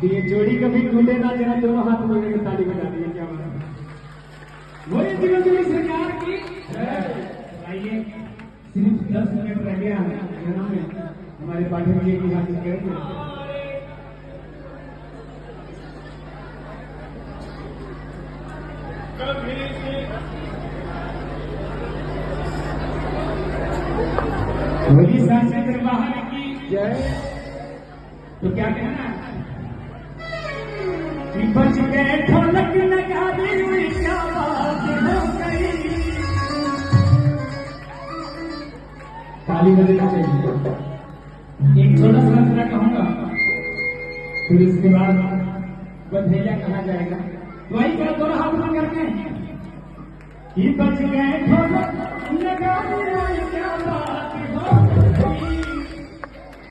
ये जोड़ी कभी टूटे ना, जरा दोनों हाथ मिलकर ताली बजा दी। क्या बात है, वही जीवन की सरकार की। आइए, सिर्फ 10 मिनट रह गया है हमारे पाठक जी की हासिल करेंगे। होली सांसद दरबार की जय। तो क्या कहना, बच गए ढोलक नगाड़े हुई क्या बात हो गई। ताली बजना चाहिए। एक छोटा सा रचना कहूंगा, फिर इसके बाद बधैया कहा जाएगा। वही क्या दोनों हाथ में करके, बच गए ढोलक नगाड़े हुई